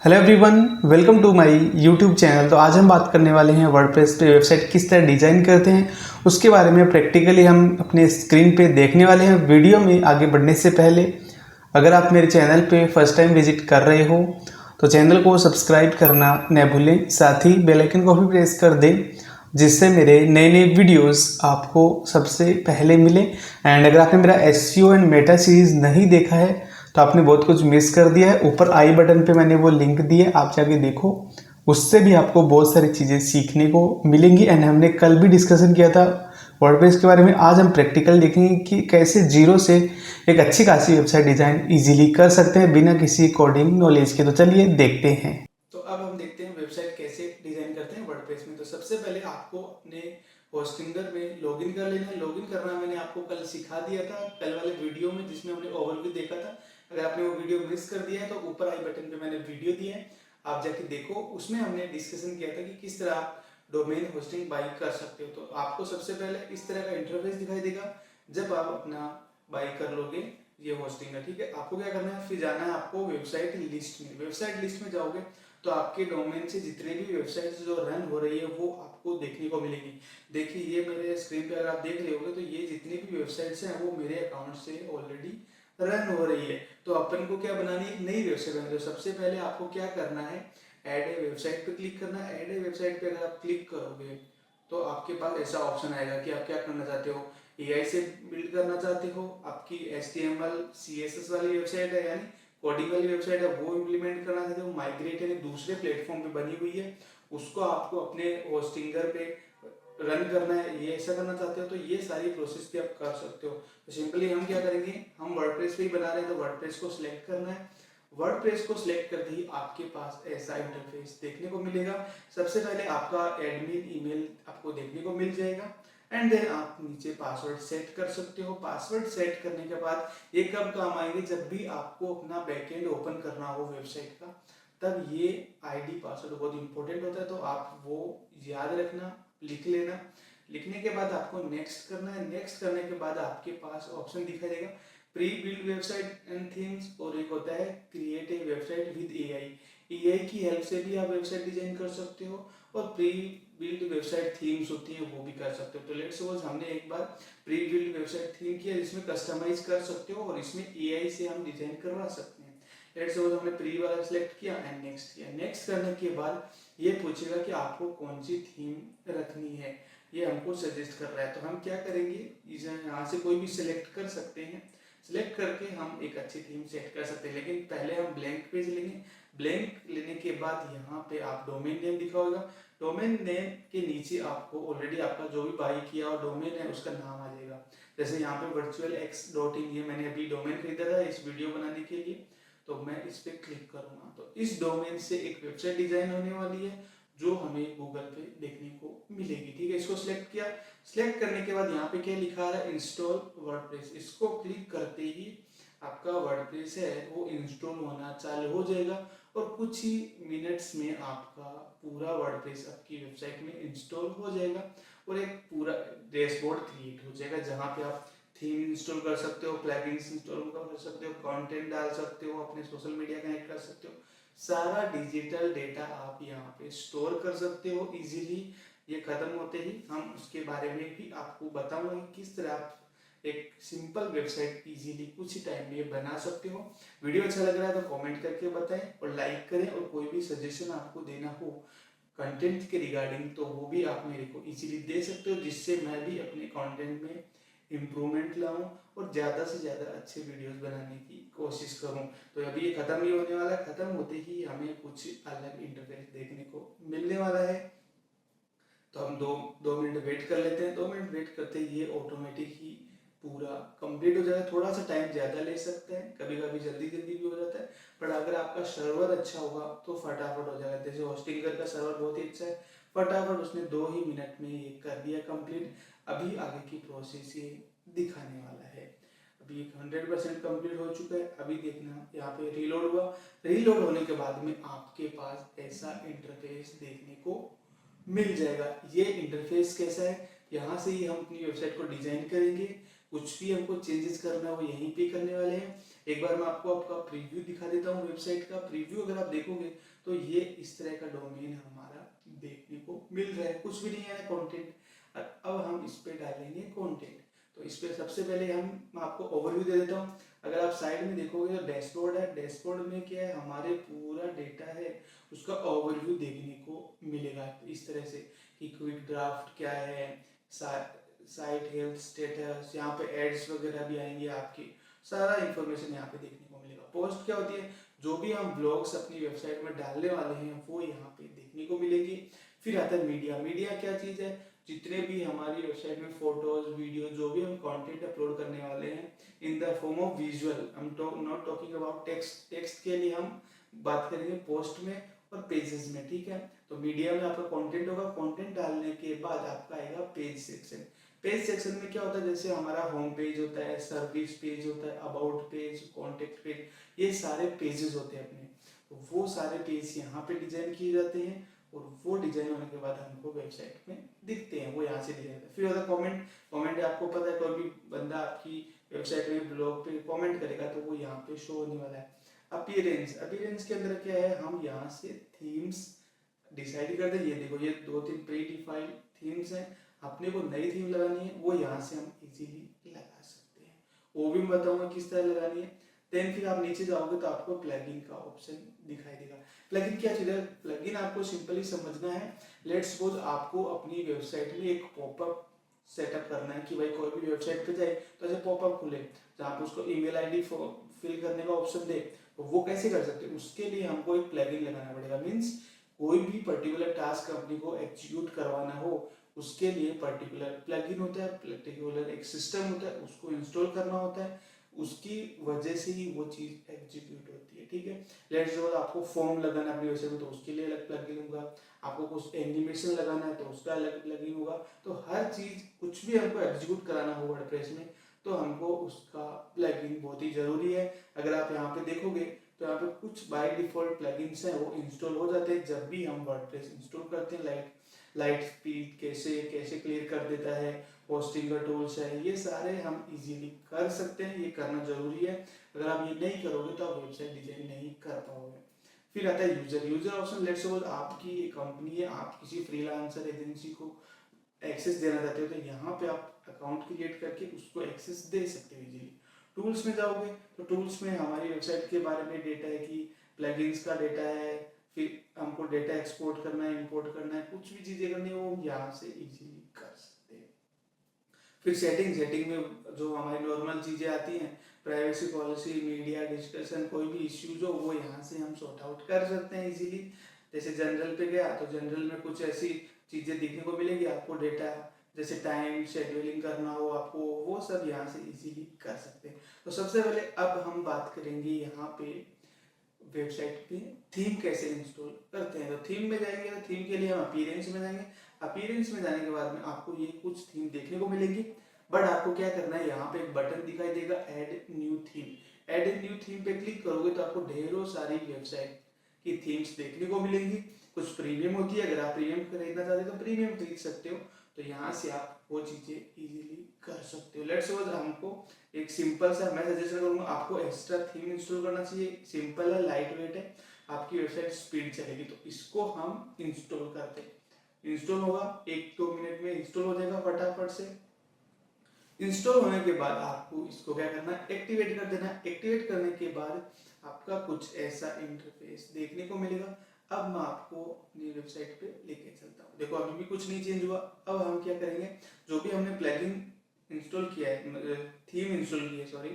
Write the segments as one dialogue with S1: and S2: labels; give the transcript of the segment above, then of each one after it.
S1: Hello everyone, welcome to my YouTube channel. तो आज हम बात करने वाले हैं वर्डप्रेस पे वेबसाइट किस तरह डिज़ाइन करते हैं, उसके बारे में प्रैक्टिकली हम अपने स्क्रीन पे देखने वाले हैं। वीडियो में आगे बढ़ने से पहले अगर आप मेरे चैनल पे फर्स्ट टाइम विजिट कर रहे हो तो चैनल को सब्सक्राइब करना न भूलें, साथ ही बेल आइकन को भी प्रेस कर दें जिससे मेरे नए नए वीडियोस आपको सबसे पहले मिले। एंड अगर आपने मेरा एसईओ एंड मेटा सीरीज़ नहीं देखा है तो आपने बहुत कुछ मिस कर दिया है। ऊपर आई बटन पे मैंने वो लिंक दिया, आप जाके देखो, उससे भी आपको बहुत सारी चीज़ें सीखने को मिलेंगी। एंड हमने कल भी डिस्कशन किया था वर्डप्रेस के बारे में। आज हम प्रैक्टिकल देखेंगे कि कैसे जीरो से एक अच्छी खासी वेबसाइट डिज़ाइन इजीली कर सकते हैं बिना किसी कोडिंग नॉलेज के। तो चलिए देखते हैं। तो अब हम देखते हैं वेबसाइट कैसे डिज़ाइन करते हैं वर्डप्रेस में। तो सबसे पहले आपको अपने होस्टिंगर में लॉगिन कर लेना है। लॉगिन करना मैंने आपको कल सिखा दिया था कल वाले वीडियो में, जिसमें हमने ओवरव्यू देखा था। अगर आपने वो वीडियो मिस कर दिया है तो ऊपर आई बटन पे मैंने वीडियो दिया है, आप जाके देखो। उसमें हमने डिस्कशन किया था कि किस तरह आप डोमेन होस्टिंग बाई कर सकते हो। तो आपको सबसे पहले इस तरह का इंटरफेस दिखाई देगा जब आप अपना बाई कर लोगे ये होस्टिंग है, ठीक है। आपको क्या करना है, फिर जाना है आपको वेबसाइट लिस्ट में। वेबसाइट लिस्ट में जाओगे तो आपके डोमेन से जितने भी वेबसाइट्स जो रन हो रही है वो आपको देखने को मिलेगी। देखिए ये मेरे स्क्रीन पे अगर आप देख रहे होगे तो ये जितनी भी वेबसाइट्स हैं वो मेरे अकाउंट से ऑलरेडी रन हो रही है। तो अपन को क्या बनानी है, एक नई वेबसाइट बनानी है। तो सबसे पहले आपको क्या करना है, ऐड ए वेबसाइट पे क्लिक करना है। ऐड ए वेबसाइट पे अगर आप क्लिक करोगे तो आपके पास ऐसा ऑप्शन आएगा कि आप क्या करना चाहते हो, एआई से बिल्ड करना चाहते हो, आपकी HTML CSS वाली वेबसाइट है यानी कोडिंग वाली वेबसाइट है वो इम्प्लीमेंट करना चाहते हो, माइग्रेट यानी दूसरे प्लेटफॉर्म पे बनी हुई है उसको आपको अपने होस्टिंगर पे रन करना है, ये ऐसा करना चाहते हो तो ये सारी प्रोसेस भी आप कर सकते हो। तो सिंपली हम क्या करेंगे, हम वर्डप्रेस पे ही बना रहे हैं तो वर्डप्रेस को सिलेक्ट करना है। वर्डप्रेस को सिलेक्ट करते ही आपके पास ऐसा इंटरफेस देखने को मिलेगा। सबसे पहले आपका एडमिन ईमेल आपको देखने को मिल जाएगा एंड देन आप नीचे पासवर्ड सेट कर सकते हो। पासवर्ड सेट करने के बाद ये कब काम आएंगे, जब भी आपको अपना बैकएंड ओपन करना हो वेबसाइट का, तब ये आईडी पासवर्ड बहुत इंपॉर्टेंट होता है। तो आप वो याद रखना, लिख लेना। लिखने के बाद आपको नेक्स्ट करना है। नेक्स्ट करने के बाद आपके पास ऑप्शन दिखाई देगा pre build website and themes, और एक होता है create a website with AI. AI की हेल्प से भी आप वेबसाइट डिजाइन कर सकते हो और प्री बिल्ड वेबसाइट थीम्स होती है वो भी कर सकते हो। तो लेट्स सपोज हमने एक बार प्री बिल्ड वेबसाइट थीम किया जिसमें कस्टमाइज कर सकते हो और इसमें एआई से हम डिजाइन करवा सकते हैं। लेट्स सपोज हमने प्री वाला सिलेक्ट किया एंड नेक्स्ट किया। नेक्स्ट करने के बाद ये पूछेगा कि आपको कौन सी थीम रखनी है, ये हमको सजेस्ट कर रहा है। तो हम क्या करेंगे, यहाँ से कोई भी सिलेक्ट कर सकते हैं। सिलेक्ट करके हम एक अच्छी थीम सेट कर सकते हैं, लेकिन पहले हम ब्लैंक पेज लेंगे। ब्लैंक लेने के बाद यहाँ पे आप डोमेन नेम लिखा होगा। डोमेन नेम के नीचे आपको ऑलरेडी आपका जो भी बाई किया और डोमेन है उसका नाम आ जाएगा। जैसे यहाँ पे virtualx.in, ये मैंने अभी डोमेन खरीदा था इस वीडियो बनाने के लिए, तो मैं इस पे क्लिक करूंगा तो इस डोमेन से एक वेबसाइट डिजाइन होने वाली है जो हमें गूगल पे देखने को मिलेगी, ठीक है। इसको सिलेक्ट किया। सिलेक्ट करने के बाद यहाँ पे क्या लिखा है, इंस्टॉल वर्डप्रेस। इसको क्लिक करते ही आपका वर्डप्रेस है वो इंस्टॉल होना चालू हो जाएगा और कुछ ही मिनट्स में आपका पूरा वर्डप्रेस आपकी वेबसाइट में इंस्टॉल हो जाएगा और एक पूरा डैशबोर्ड क्रिएट हो जाएगा जहाँ पे आप थीम इंस्टॉल कर सकते हो, प्लगइन्स इंस्टॉल कर सकते हो, कंटेंट डाल सकते हो, अपने सोशल मीडिया कनेक्ट कर सकते हो। सारा डिजिटल डेटा आप यहाँ पे स्टोर कर सकते हो इजीली। ये खत्म होते ही हम उसके बारे में भी आपको बताऊंगा कि किस तरह आप एक सिंपल वेबसाइट इजीली कुछ ही टाइम में बना सकते हो। वीडियो अच्छा लग रहा है तो कमेंट करके बताएं और लाइक करें, और कोई भी सजेशन आपको देना हो कंटेंट के रिगार्डिंग तो वो भी आप मेरे को इजीली दे सकते हो, जिससे मैं भी अपने कंटेंट में इम्प्रूवमेंट लाऊं और ज़्यादा से ज़्यादा अच्छे वीडियोस बनाने की कोशिश करूं। तो अभी ये ख़त्म ही होने वाला है, ख़त्म होते ही हमें कुछ अलग इंटरफेस देखने को मिलने वाला है। तो हम दो मिनट वेट कर लेते हैं। 2 मिनट वेट करते ही ये ऑटोमेटिक ही पूरा कंप्लीट हो जाएगा। थोड़ा सा टाइम ज़्यादा ले सकता है, कभी कभी जल्दी जल्दी भी हो जाता है, पर अगर आपका सर्वर अच्छा होगा तो फटाफट हो जाएगा। जैसे होस्टिंगर का सर्वर बहुत ही अच्छा है, फटाफट उसने 2 ही मिनट में ये कर दिया कंप्लीट। अभी आगे की प्रोसेस ये दिखाने वाला है। अभी 100% कंप्लीट हो चुका है। अभी देखना यहाँ पे रीलोड हुआ। रीलोड होने के बाद में आपके पास ऐसा इंटरफेस देखने को मिल जाएगा। ये इंटरफेस कैसा है, यहाँ से ही हम अपनी वेबसाइट को डिजाइन करेंगे। कुछ भी हमको चेंजेस करना है वो यहीं पे करने वाले हैं। एक बार मैं आपको आपका प्रीव्यू दिखा देता हूँ। वेबसाइट का प्रीव्यू अगर आप देखोगे तो ये इस तरह का डोमेन हमारा देखने को मिल रहा है, कुछ भी नहीं है ना कंटेंट। अब हम इस पे डालेंगे कंटेंट। तो इस पे सबसे पहले मैं आपको ओवरव्यू दे देता हूँ। अगर आप साइड में देखोगे तो डैशबोर्ड है, डैशबोर्ड में क्या है, हमारे पूरा डेटा है उसका ओवरव्यू देखने को मिलेगा इस तरह से कि क्विक ड्राफ्ट क्या है, साइट हेल्थ स्टेटस, यहाँ पे एड्स वगैरह भी आएंगे, आपकी सारा इंफॉर्मेशन यहाँ पे देखने को मिलेगा। पोस्ट क्या होती है, जो भी हम ब्लॉग्स अपनी वेबसाइट में डालने वाले हैं वो यहाँ पे देखने को मिलेगी। फिर आता है मीडिया। मीडिया क्या चीज़ है, जितने भी हमारी वेबसाइट में फोटोज वीडियो जो भी हम कंटेंट अपलोड करने वाले हैं in the form of visual, हम not talking about text. Text के लिए हम बात करेंगे पोस्ट में और पेजेस में, ठीक है। तो मीडिया में आपका कंटेंट होगा, कंटेंट डालने के बाद आपका आएगा पेज सेक्शन। पेज सेक्शन में क्या होता है, जैसे हमारा होम पेज होता है, सर्विस पेज होता है, अबाउट पेज, कॉन्टेक्ट पेज, ये सारे पेजेस होते हैं अपने। तो वो सारे पेज यहाँ पे डिजाइन किए जाते हैं और वो डिजाइन होने के बाद हमको वेबसाइट में दिखते हैं, वो यहाँ से डिजाइन होता है। फिर होता है कमेंट। कमेंट आपको पता है, कोई भी बंदा आपकी वेबसाइट में ब्लॉग पे कमेंट करेगा तो वो यहाँ पे शो होने वाला है। अपीयरेंस। अपीयरेंस के अंदर क्या है, हम यहाँ से थीम्स डिसाइड कर दें। ये देखो, ये 2-3 प्री डिफाइंड थीम्स हैं, अपने को नई थीम लगानी है वो यहाँ से हम इजीली लगा सकते हैं। वो भी मैं बताऊंगा किस तरह लगानी है। देन फिर आप नीचे जाओगे तो आपको प्लगइन का ऑप्शन दिखाई देगा। प्लगइन क्या चीज़ है, प्लगइन आपको सिंपली समझना है। लेट्स सपोज आपको अपनी वेबसाइट में एक पॉपअप सेटअप करना है कि भाई कोई भी वेबसाइट पे जाए तो ऐसे पॉपअप खुले जहाँ पे उसको ईमेल आईडी फिल करने का ऑप्शन दे, तो वो कैसे कर सकते हैं, उसके लिए हमको एक प्लगइन लगाना पड़ेगा। मीन्स कोई भी पर्टिकुलर टास्क कंपनी को एग्जीक्यूट करवाना हो उसके लिए पर्टिकुलर प्लगइन होता है, पर्टिकुलर एक सिस्टम होता है, उसको इंस्टॉल करना होता है, उसकी वजह से ही वो चीज एग्जीक्यूट होती है, ठीक है। लेट्स सपोज आपको फॉर्म लगाना है अपनी वेबसाइट में तो उसके लिए अलग प्लगइन होगा, आपको कुछ एनिमेशन लगाना है तो उसका अलग प्लगइन होगा। तो हर चीज कुछ भी हमको एग्जीक्यूट कराना हो वर्डप्रेस में तो हमको उसका प्लगइन बहुत ही जरूरी है। अगर आप यहाँ पे देखोगे तो यहाँ पे कुछ बाय डिफॉल्ट प्लगइन्स हैं वो इंस्टॉल हो जाते हैं जब भी हम वर्डप्रेस इंस्टॉल करते हैं। लाइट स्पीड कैसे कैसे क्लियर कर देता है, पोस्टिंग का टूल्स है, ये सारे हम इजीली कर सकते हैं, ये करना जरूरी है। अगर आप ये नहीं करोगे तो आप वेबसाइट डिजाइन नहीं कर पाओगे। फिर आता है user. User option, let's suppose आपकी एक कंपनी है, आप किसी फ्रीलांसर एजेंसी को एक्सेस देना चाहते हो तो यहाँ पे आप अकाउंट क्रिएट करके उसको एक्सेस दे सकते हो इजीली। टूल्स में जाओगे तो टूल्स में हमारी वेबसाइट के बारे में डेटा है कि प्लगइन्स का डेटा है, फिर हमको डेटा एक्सपोर्ट करना है, इंपोर्ट करना है, कुछ भी चीजें करनी है वो यहाँ से इजीली कर सकते हैं। फिर सेटिंग। सेटिंग में जो हमारी नॉर्मल चीजें आती हैं, प्राइवेसी पॉलिसी, मीडिया डिस्कशन, कोई भी इश्यूज हो वो यहाँ से हम सॉर्ट आउट कर सकते हैं इजीली। जैसे जनरल पे गया तो जनरल में कुछ ऐसी चीजें देखने को मिलेगी आपको, डेटा जैसे टाइम शेड्यूलिंग करना हो आपको, वो सब यहाँ से इजीली कर सकते हैं। तो सबसे पहले अब हम बात करेंगे यहाँ पे वेबसाइट पे थीम कैसे इंस्टॉल करते हैं। तो थीम में जाएंगे तो थीम के लिए हम अपीयरेंस में जाएंगे। अपीयरेंस में जाने के बाद में आपको ये कुछ थीम देखने को मिलेगी, बट आपको क्या करना है, यहाँ पे एक बटन दिखाई देगा add new theme. Add new theme पे क्लिक करोगे तो आपको ढेरों सारी वेबसाइट की थीम्स देखने को मिलेंगी। कुछ प्रीमियम होती है, अगर आप प्रीमियम खरीदना चाहते हो तो प्रीमियम खरीद सकते हो, तो यहाँ से आप वो चीजें इजीली कर सकते हो। लेट्स सपोज हमको एक सिंपल सा, मैं सजेशन करूंगा आपको एक्स्ट्रा थीम इंस्टॉल करना चाहिए। सिंपल है, लाइट वेट है, आपकी वेबसाइट स्पीड चलेगी, तो इसको हम इंस्टॉल करते हैं। इंस्टॉल होगा 1-2 मिनट में इंस्टॉल हो जाएगा फटाफट से। इंस्टॉल होने के बाद आपको इसको क्या करना है, एक्टिवेट कर देना है। एक्टिवेट करने के बाद आपका कुछ ऐसा इंटरफेस देखने को मिलेगा। अब मैं आपको अपनी वेबसाइट पे लेके चलता हूँ। देखो अभी भी कुछ नहीं चेंज हुआ। अब हम क्या करेंगे, जो भी हमने प्लगइन इंस्टॉल किया है, थीम इंस्टॉल की है, सॉरी,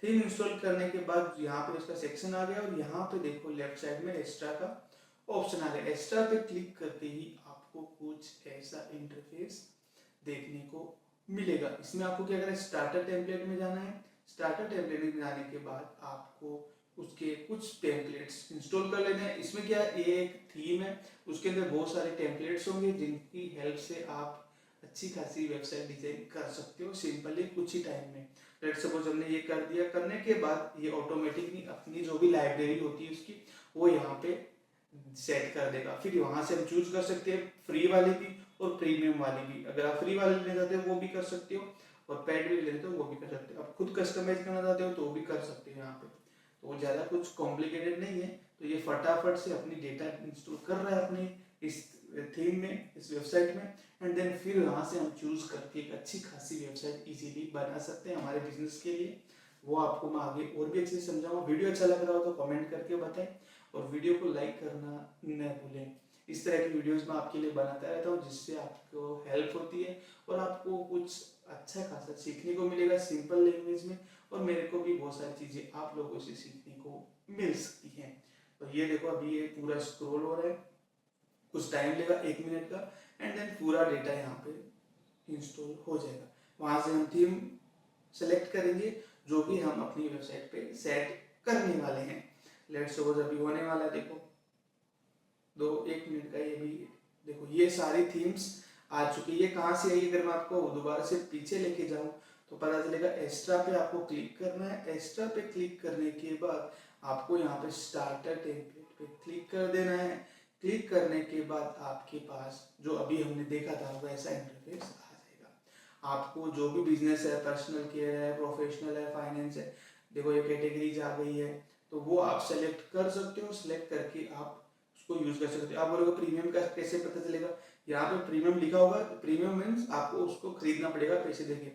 S1: थीम इंस्टॉल करने के बाद यहाँ पे उसका सेक्शन आ गया और यहाँ पे देखो लेफ्ट साइड में एक्स्ट्रा का ऑप्शन आ गया। एक्स्ट्रा पे क्लिक करते ही आपको कुछ ऐसा इंटरफेस देखने को मिलेगा। इसमें आपको क्या करना है, स्टार्टर टेम्पलेट में जाना है। स्टार्टर टेम्पलेट में जाने के बाद आपको उसके कुछ टेम्पलेट्स इंस्टॉल कर लेने हैं। इसमें क्या है, ये एक थीम है, उसके अंदर बहुत सारे टेम्पलेट्स होंगे जिनकी हेल्प से आप अच्छी खासी वेबसाइट डिजाइन कर सकते हो सिंपली कुछ ही टाइम में। लेट्स सपोज हमने ये कर दिया, करने के बाद ये ऑटोमेटिकली अपनी जो भी लाइब्रेरी होती है उसकी वो यहाँ पे सेट कर देगा। फिर वहां से हम चूज कर सकते हैं फ्री वाली भी और प्रीमियम वाली भी। अगर आप फ्री वाले लेना चाहते हो वो भी कर सकते हो और पेड भी लेते हो वो भी कर सकते हो। आप खुद कस्टमाइज करना चाहते हो तो वो भी कर सकते हो यहाँ पे। तो वो ज़्यादा कुछ कॉम्प्लिकेटेड नहीं है, तो ये फटाफट से अपनी डेटा इंस्टॉल कर रहा है अपने इस थीम में, इस वेबसाइट में, एंड देन फिर वहाँ से हम चूज करके एक अच्छी खासी वेबसाइट इजीली बना सकते हैं हमारे बिजनेस के लिए। वो आपको मैं आगे और भी अच्छे से समझाऊंगा। वीडियो अच्छा लग रहा हो तो कमेंट करके बताएं और वीडियो को लाइक करना न भूलें। इस तरह की वीडियोस मैं आपके लिए बनाता रहता हूँ जिससे आपको हेल्प होती है और आपको कुछ अच्छा खासा सीखने को मिलेगा सिंपल लैंग्वेज में, और मेरे को भी बहुत सारी चीज़ें आप लोगों से सीखने को मिल सकती हैं। तो ये देखो अभी ये पूरा स्क्रॉल हो रहा है, कुछ टाइम लेगा 1 मिनट का, एंड देन पूरा डेटा यहाँ पे इंस्टॉल हो जाएगा। वहाँ से हम थीम सेलेक्ट करेंगे जो कि हम अपनी वेबसाइट पे सेट करने वाले हैं। लेट्स सपोज अभी होने वाला है, देखो 1 मिनट का ये भी, देखो ये सारी थीम्स आ चुकी है। ये कहाँ से आई, अगर मैं आपको दोबारा से पीछे लेके जाऊँ तो पता चलेगा एक्स्ट्रा पे आपको क्लिक करना है। एक्स्ट्रा पे क्लिक करने के बाद आपको यहाँ पे स्टार्टर टेम्पलेट पे क्लिक कर देना है। क्लिक करने के बाद आपके पास जो अभी हमने देखा था वैसा इंटरफेस आ जाएगा। आपको जो भी बिजनेस है, पर्सनल केयर है, प्रोफेशनल है, फाइनेंस है, देखो ये कैटेगरीज आ गई है, तो वो आप सेलेक्ट कर सकते हो। सेलेक्ट करके आप उसको यूज कर सकते हो। आप बोलोगे प्रीमियम का कैसे पता चलेगा, यहाँ पे प्रीमियम लिखा होगा। प्रीमियम मीन्स आपको उसको खरीदना पड़ेगा पैसे देके,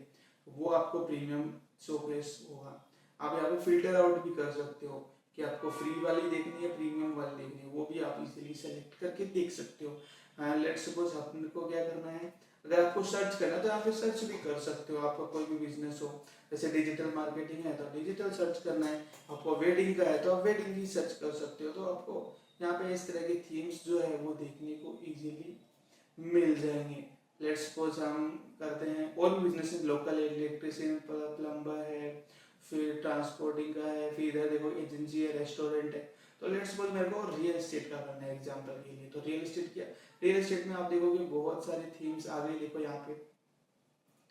S1: वो आपको प्रीमियम शोकेस होगा। आप यहाँ पे फिल्टर आउट भी कर सकते हो कि आपको फ्री वाली देखनी है, प्रीमियम वाली देखनी है, वो भी आप इजीली सेलेक्ट करके देख सकते हो। लेट्स सपोज आपको क्या करना है, अगर आपको सर्च करना है तो यहाँ पे सर्च भी कर सकते हो। आपका कोई भी बिजनेस हो, जैसे डिजिटल मार्केटिंग है तो डिजिटल सर्च करना है, आपको वेडिंग का है तो आप वेडिंग ही सर्च कर सकते हो। तो आपको यहाँ पे इस तरह की थीम्स जो है वो देखने को इजीली मिल जाएंगे। लेट्स सपोज हम करते हैं और भी बिजनेस, लोकल इलेक्ट्रिशियन, प्लम्बर है, फिर ट्रांसपोर्टिंग का है, फिर इधर देखो एजेंसी है, रेस्टोरेंट है। तो लेट्स सपोज मेरे को रियल एस्टेट का करना है एग्जांपल के लिए, तो रियल एस्टेट क्या, रियल एस्टेट में आप देखोगे बहुत सारी थीम्स आ गई, देखो यहाँ पे,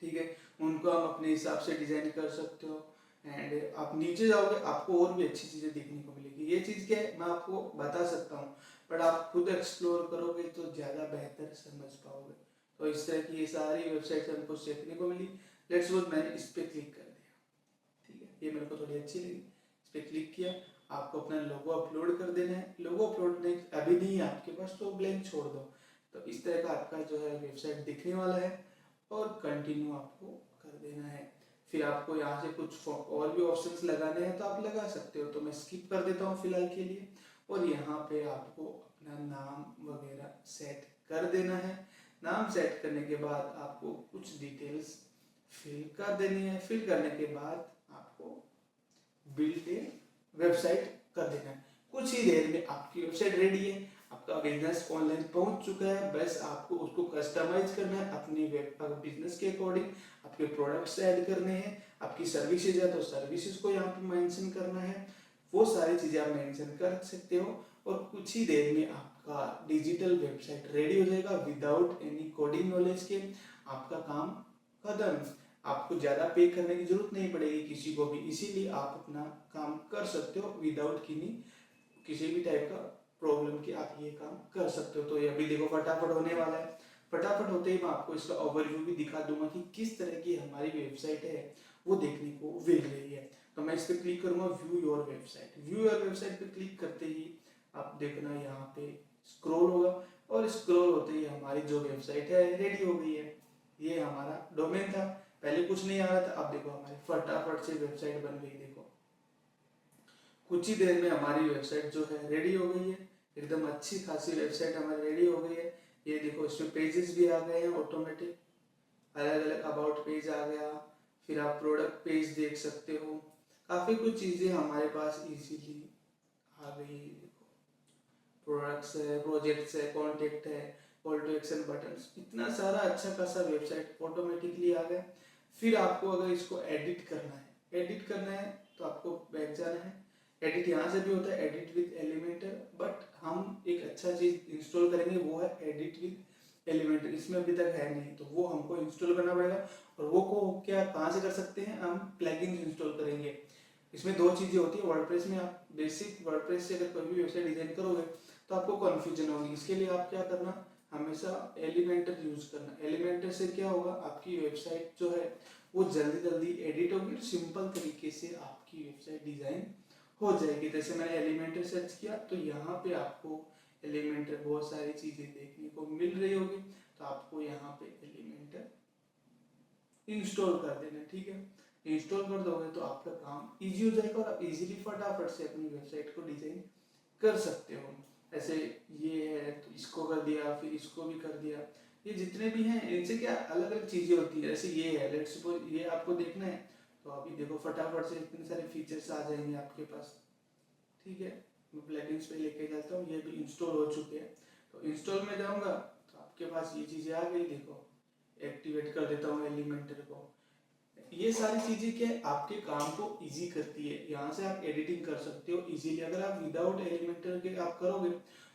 S1: ठीक है। उनको आप अपने हिसाब से डिजाइन कर सकते हो। एंड आप नीचे जाओगे आपको और भी अच्छी चीजें देखने को मिलेगी। ये चीज क्या है मैं आपको बता सकता हूँ, बट आप खुद एक्सप्लोर करोगे तो ज्यादा बेहतर समझ पाओगे। तो इस तरह की ये सारी वेबसाइट हमको सीखने को मिली। लेट्स सपोज मैंने इस पे क्लिक कर दिया, ठीक है, ये मेरे को थोड़ी अच्छी लगी, इस पे क्लिक किया। आपको अपना लोगो अपलोड कर देना है। लोगो अपलोड नहीं अभी नहीं है आपके पास तो ब्लैंक छोड़ दो। तो इस तरह का आपका जो है वेबसाइट दिखने वाला है, और कंटिन्यू आपको कर देना है। फिर आपको यहाँ से कुछ और भी ऑप्शंस लगाने हैं तो आप लगा सकते हो, तो मैं स्किप कर देता हूँ फिलहाल के लिए। और यहाँ पे आपको अपना नाम वगैरह सेट कर देना है। नाम सेट करने के बाद आपको कुछ डिटेल्स फिल कर देनी है। फिल करने के बाद आपको बिल्ड ए वेबसाइट कर देना है। कुछ ही देर में आपकी वेबसाइट रेडी है, आपका बिजनेस ऑनलाइन पहुंच चुका है। बस आपको उसको कस्टमाइज करना है अपनी बिजनेस के अकॉर्डिंग। आपके प्रोडक्ट्स ऐड करने हैं, आपकी सर्विसेज है तो सर्विसेज को यहाँ पे मेंशन करना है। वो सारी चीजें आप मेंशन कर सकते हो, और कुछ ही देर में आपका डिजिटल वेबसाइट रेडी हो जाएगा विदाउट एनी कोडिंग नॉलेज के। आपका काम खत्म, आपको ज्यादा पे करने की जरूरत नहीं पड़ेगी किसी को भी, इसीलिए आप अपना काम कर सकते हो विदाउट किसी भी टाइप का प्रॉब्लम के आप ये काम कर सकते हो। तो ये अभी देखो फटाफट होने वाला है। फटाफट होते ही मैं आपको इसका ओवरव्यू भी दिखा दूंगा कि किस तरह की हमारी वेबसाइट है वो देखने को मिल रही है। तो मैं इस पर क्लिक करूंगा view your website. View your website पे क्लिक करते ही आप देखना यहाँ पे स्क्रॉल होगा, और स्क्रॉल होते ही हमारी जो वेबसाइट है रेडी हो गई है। ये हमारा डोमेन था, पहले कुछ नहीं आ रहा था, अब देखो हमारी फटाफट से वेबसाइट बन गई। देखो कुछ ही देर में हमारी वेबसाइट जो है रेडी हो गई है। एकदम अच्छी खासी वेबसाइट हमारी रेडी हो गई है। ये देखो इसमें पेजेस भी आ गए हैं ऑटोमेटिक, अलग अलग अबाउट पेज आ गया, फिर आप प्रोडक्ट पेज देख सकते हो। काफी कुछ चीजें हमारे पास इजीली आ गई है। देखो प्रोडक्ट्स है, प्रोजेक्ट्स है, कॉन्टेक्ट है, कॉल टू एक्शन बटन्स, इतना सारा अच्छा खासा वेबसाइट ऑटोमेटिकली आ गया। फिर आपको अगर इसको एडिट करना है तो आपको बैक जाना है। एडिट यहाँ से भी होता है, एडिट विद एलिमेंटर, बट हम एक अच्छा चीज इंस्टॉल करेंगे वो है एडिट विद एलिमेंटर। इसमें अभी तक है नहीं, तो वो हमको इंस्टॉल करना पड़ेगा। और वो को क्या कहाँ से कर सकते हैं, हम प्लगइन्स इंस्टॉल करेंगे। इसमें दो चीजें होती है, वर्डप्रेस में आप बेसिक वर्डप्रेस से अगर कोई भी वेबसाइट डिजाइन करोगे तो आपको कंफ्यूजन होगी। इसके लिए आप क्या करना, हमेशा एलिमेंटर यूज करना। एलिमेंटर से क्या होगा, आपकी वेबसाइट जो है वो जल्दी जल्दी एडिट होगी, सिंपल तरीके से आपकी वेबसाइट डिजाइन हो जाएगी। जैसे मैंने एलिमेंटर सर्च किया तो यहाँ पे आपको एलिमेंटर बहुत सारी चीजें देखने को मिल रही होगी, तो आपको यहाँ पे एलिमेंटर इंस्टॉल कर देना। ठीक है, इंस्टॉल कर दोगे तो आपका काम इजी हो जाएगा और आप इजीली फटाफट से अपनी वेबसाइट को डिजाइन कर सकते हो। ऐसे ये है तो इसको कर दिया, फिर इसको भी कर दिया, ये जितने भी हैं इनसे क्या अलग अलग चीजें होती है। जैसे ये है, लेट्स सपोज ये आपको देखना है तो अभी देखो फटाफट से इतने सारे फीचर्स आ जाएंगे आपके पास। ठीक है, मैं प्लगइन्स पे लेके जाता हूँ, ये भी इंस्टॉल हो चुके हैं। तो इंस्टॉल में जाऊंगा तो आपके पास ये चीजें आ गई। देखो एक्टिवेट कर देता हूँ एलिमेंटर को। ये सारी चीजें क्या है, आपके काम को इजी करती है। यहाँ से आप एडिटिंग कर सकते हो इजीली। अगर आप विदाउट एलिमेंटर के आप करोगे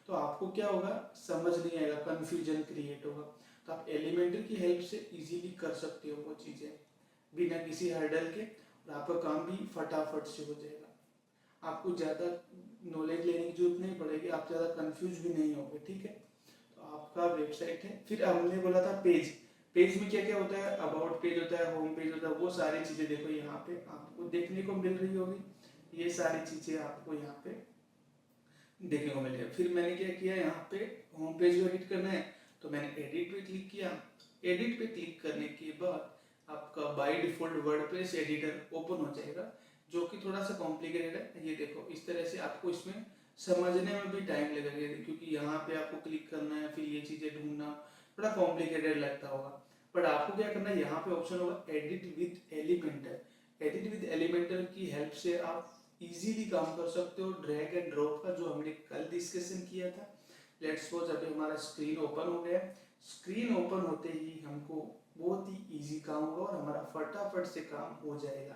S1: तो आपको क्या होगा, समझ नहीं आएगा, कंफ्यूजन क्रिएट होगा। तो आप एलिमेंटर की हेल्प से इजीली कर सकते हो वो चीजें बिना किसी हर्डल के, और आपका काम भी फटाफट से हो जाएगा। आपको ज्यादा नॉलेज लेने की जरूरत नहीं पड़ेगी, आप ज्यादा कंफ्यूज भी नहीं होगे। ठीक है, तो आपका वेबसाइट है। फिर हमने बोला था पेज, पेज में क्या क्या होता है, अबाउट पेज होता है, होम पेज होता है, वो सारी चीजें देखो यहाँ पे आपको देखने को मिल रही होगी। ये सारी चीजें आपको यहाँ पे देखने को मिल रही है। फिर मैंने क्या किया, यहाँ पे होम पेज को एडिट करना है तो मैंने एडिट पे क्लिक किया। एडिट पे क्लिक करने के बाद आपका by default WordPress editor open हो जाएगा, जो कि थोड़ा सा कॉम्प्लिकेटेड है। ये देखो इस तरह से आपको इसमें समझने में भी टाइम लगेगा, क्योंकि यहाँ पे आपको क्लिक करना है, फिर ये चीजें ढूंढना थोड़ा कॉम्प्लिकेटेड लगता होगा। बट आपको क्या करना है, यहाँ पे ऑप्शन होगा edit with Elementor. Edit with Elementor की हेल्प से आप इजीली काम कर सकते हो। ड्रैग एंड ड्रॉप का जो हमने कल डिस्कशन किया था, लेट्स सपोज अभी हमारा स्क्रीन ओपन हो गया। स्क्रीन ओपन होते ही हमको बहुत ही इजी काम होगा और हमारा फटाफट से काम हो जाएगा।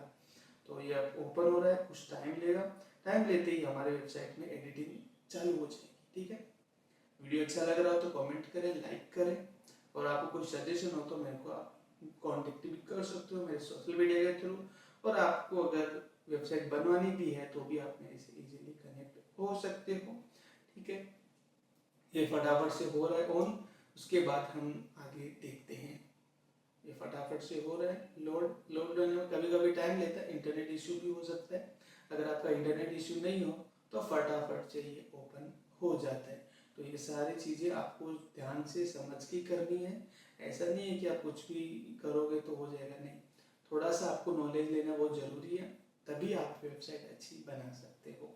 S1: तो ये ओपन हो रहा है, कुछ टाइम लेगा, टाइम लेते ही हमारे वेबसाइट में एडिटिंग चालू हो जाएगी। ठीक है, वीडियो अच्छा लग रहा हो तो कमेंट करें, लाइक करें, और आपको कोई सजेशन हो तो मेरे को आप कॉन्टेक्ट भी कर सकते हो मेरे सोशल मीडिया के थ्रू। और आपको अगर वेबसाइट बनवानी भी है तो भी आप मेरे से इजीली कनेक्ट हो सकते हो। ठीक है, ये फटाफट से हो रहा है ऑन, उसके बाद हम आगे देखते हैं। ये फटाफट से हो रहा है लोड होने में कभी कभी टाइम लेता है, इंटरनेट इश्यू भी हो सकता है। अगर आपका इंटरनेट इश्यू नहीं हो तो फटाफट से ये ओपन हो जाता है। तो ये सारी चीजें आपको ध्यान से समझ के करनी है। ऐसा नहीं है कि आप कुछ भी करोगे तो हो जाएगा, नहीं, थोड़ा सा आपको नॉलेज लेना बहुत जरूरी है, तभी आप वेबसाइट अच्छी बना सकते हो।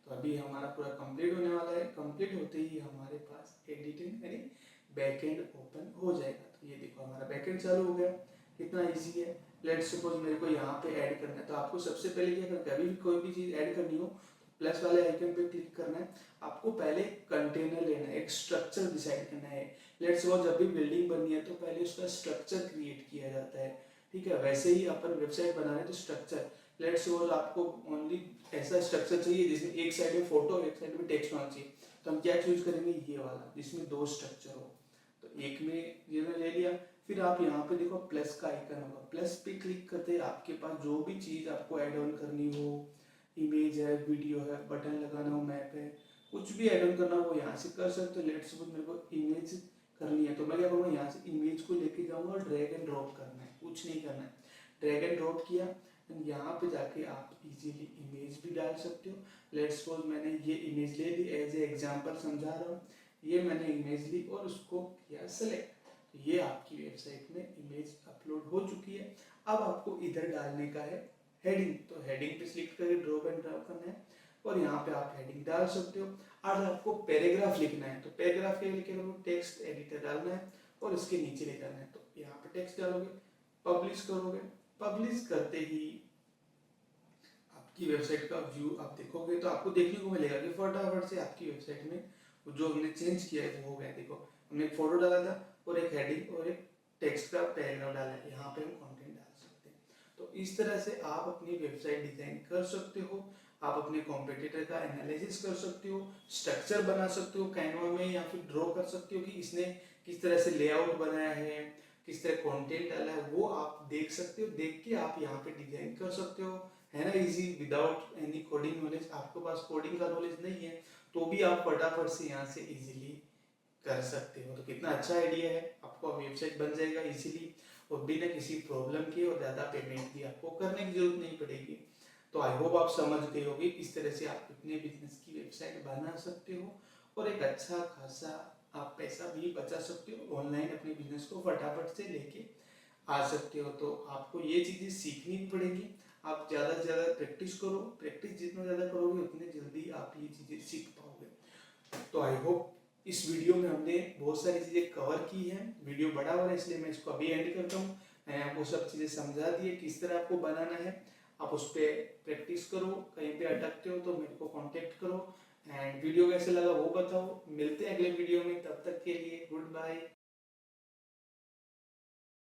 S1: तो अभी हमारा पूरा कंप्लीट होने वाला है। कंप्लीट होते ही हमारे पास एडिटिंग यानी बैकएंड ओपन हो जाएगा। तो ये देखो हमारा बैकएंड चालू हो गया, कितना इजी है। लेट्स सपोज मेरे को यहाँ पे ऐड करना है, तो आपको सबसे पहले क्या करना है, कभी भी कोई भी चीज ऐड करनी हो प्लस वाले आइकन पे क्लिक करना है। आपको पहले कंटेनर लेना है, एक स्ट्रक्चर डिसाइड करना है। लेट्स सपोज जब भी बिल्डिंग बननी है तो पहले उसका स्ट्रक्चर क्रिएट किया जाता है। ठीक है, वैसे ही अपन वेबसाइट बना रहे हैं तो स्ट्रक्चर, लेट्स सपोज आपको ओनली ऐसा स्ट्रक्चर चाहिए जिसमें एक साइड में फोटो एक साइड में टेक्स्ट होना चाहिए, तो हम क्या चूज करेंगे, ये वाला जिसमें दो स्ट्रक्चर हो। तो एक में ये ले लिया। फिर आप यहाँ पे देखो प्लस का आइकन होगा, प्लस पे क्लिक करते आपके पास जो भी चीज आपको ऐड ऑन करनी हो, इमेज है, वीडियो है, बटन लगाना हो, मैप है, कुछ भी ऐड ऑन करना हो यहाँ से कर सकते हो। लेट्स सपोज मेरे को इमेज करनी है तो मैं क्या करूँगा, यहाँ से इमेज को लेके जाऊंगा और ड्रैग एंड ड्रॉप करना है, कुछ नहीं करना है। ड्रैग एंड ड्रॉप किया, यहाँ पे जाके आप इजीली इमेज भी डाल सकते हो। लेट्स सपोज मैंने ये इमेज ले ली, एज ए एग्जांपल समझा रहा हूँ, ये मैंने इमेज ली और उसको किया सेलेक्ट। तो ये आपकी वेबसाइट में इमेज अपलोड हो चुकी है। अब आपको इधर डालने का है हेडिंग, तो हेडिंग पे क्लिक करके ड्रॉप एंड ड्रॉप करना है और यहाँ पे आप हेडिंग डाल सकते हो। और आपको पैराग्राफ लिखना है तो पैराग्राफ के लिए टेक्स्ट एडिटर डालना है और इसके नीचे ले जाना है। तो यहाँ पे टेक्स्ट डालोगे, पब्लिश करोगे, पब्लिश करते ही आपकी वेबसाइट का व्यू आप देखोगे तो आपको देखने को मिलेगा कि फटाफट से आपकी वेबसाइट में जो हमने चेंज किया है वो हो गया। देखो हमने एक फोटो डाला था और एक हेडिंग और एक टेक्स्ट का पैराग्राफ डाला है, यहाँ पे हम कंटेंट डाल सकते हैं। तो इस तरह से आप अपनी वेबसाइट डिजाइन कर सकते हो। आप अपने कॉम्पिटिटर का एनालिसिस कर सकते हो, स्ट्रक्चर बना सकते हो कैनवा में, या फिर ड्रॉ कर सकते हो कि इसने किस तरह से लेआउट बनाया है, किस तरह कंटेंट डाला है, वो आप देख सकते हो। देख के आप यहाँ पे डिजाइन कर सकते हो, है ना, easy, without any coding knowledge. आपके पास कोडिंग का नॉलेज नहीं है तो भी आप फटाफट से यहाँ से इजीली कर सकते हो। तो कितना अच्छा आइडिया है, आपको वेबसाइट बन जाएगा इजीली और बिना किसी प्रॉब्लम के, और ज़्यादा पेमेंट भी आपको करने की जरूरत नहीं पड़ेगी। तो आई होप आप समझ गए होंगे इस तरह से आप अपने बिजनेस की वेबसाइट बना सकते हो और एक अच्छा खासा आप पैसा भी बचा सकते हो, ऑनलाइन अपने बिजनेस को फटाफट से लेके आ सकते हो। तो आपको ये चीज़ें सीखनी पड़ेगी। आप ज़्यादा से ज़्यादा प्रैक्टिस करो, प्रैक्टिस जितना ज़्यादा करोगे उतने जल्दी आप ये चीज़ें सीख पाओगे। तो आई होप इस वीडियो में हमने बहुत सारी चीज़ें कवर की हैं। वीडियो बड़ा हो रहा है इसलिए मैं इसको अभी एंड करता हूँ। मैंने आपको सब चीज़ें समझा दी है किस तरह आपको बनाना है। आप उस पर प्रैक्टिस करो, कहीं पे अटकते हो तो मेरे को कांटेक्ट करो। एंड वीडियो कैसे लगा वो बताओ। मिलते हैं अगले वीडियो में, तब तक के लिए गुड बाय।